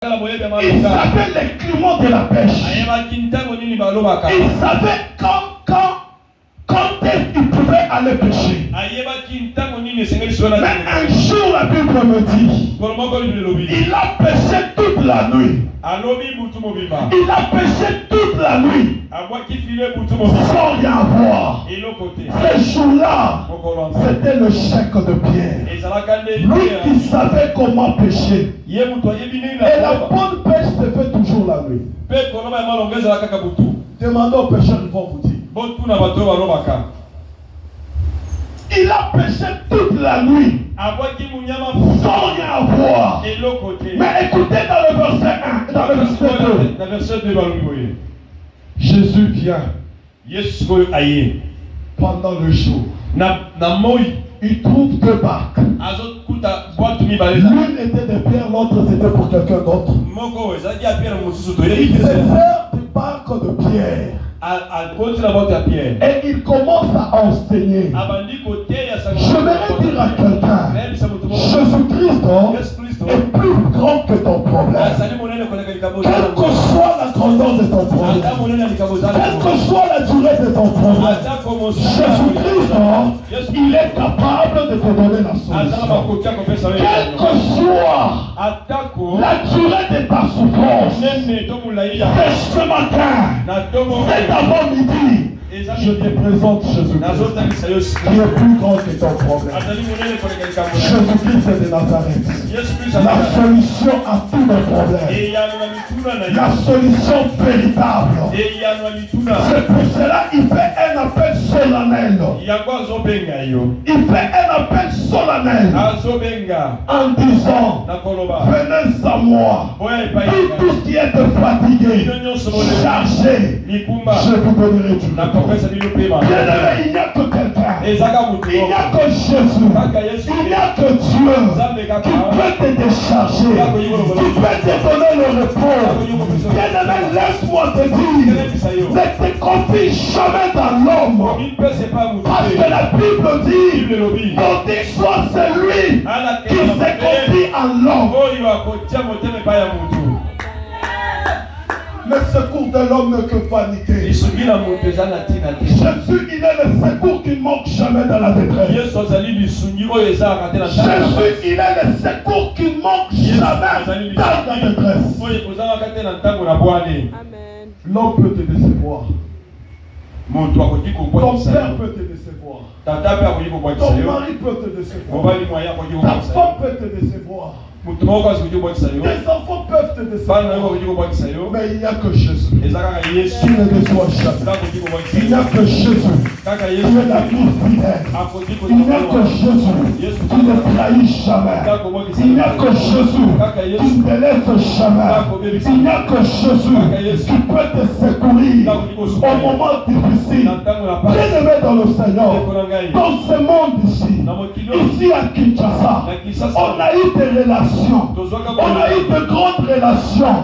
Il savait les climats de la pêche. Il savait quand est-ce qu'il pouvait aller pêcher. Mais un jour, la Bible me dit, il a pêché toute la nuit. Il a pêché toute la nuit sans rien voir. Ce jour-là, c'était le chèque de Pierre. Lui qui savait comment pêcher. Et la bonne pêche se fait toujours la nuit. Demandez aux pêcheurs, ils vont vous dire. Il a pêché toute la nuit sans rien voir. Mais écoutez dans le verset 1, dans le verset 2. Jésus vient pendant le jour. Il trouve deux barques. L'une était de Pierre, l'autre c'était pour quelqu'un d'autre. Il fait faire des barques de Pierre. Et il commence à enseigner. Je vais dire à quelqu'un, Jésus-Christ est plus grand que ton problème. Quelle que soit la grandeur de ton problème, quelle que soit la durée de ton problème, Jésus-Christ, il est capable de te donner la solution. Quelle que soit la durée de ta souffrance, c'est ce matin, c'est avant-midi, je te présente Jésus-Christ, qui est plus grand que ton problème. Jésus-Christ est de Nazareth, la solution à tous les problèmes, la solution véritable. C'est pour cela qu'il fait un appel solennel. Il fait un appel solennel en disant, venez à moi, tous qui êtes fatigués, chargés, je vous donnerai du repos. Bien-aimé, il n'y a que quelqu'un, il n'y a que Jésus, il n'y a que Dieu qui peut te décharger, qui peut te donner le repos. Bien-aimé, laisse-moi te dire, ne te confie jamais dans l'homme, parce que la Bible dit, maudit soit celui qui se confie en l'homme. Le secours de l'homme n'est que vanité. Jésus, il est le secours qui ne manque jamais dans la détresse. Jésus, il est le secours qui ne manque jamais dans la détresse. L'homme peut te décevoir. Ton père peut te décevoir. Ton mari peut te décevoir. Ta femme peut te décevoir. Tes enfants peuvent te décevoir. Mais il n'y a que Jésus qui ne déçoit jamais. Il n'y a que Jésus qui est la vie fidèle. Il n'y a que Jésus qui ne trahit jamais. Il n'y a que Jésus qui ne te laisse jamais. Il n'y a que Jésus qui peut te secourir au moment difficile. Bien-aimé dans le Seigneur, dans ce monde ici à Kinshasa, on a eu des relations. On a eu de grandes relations.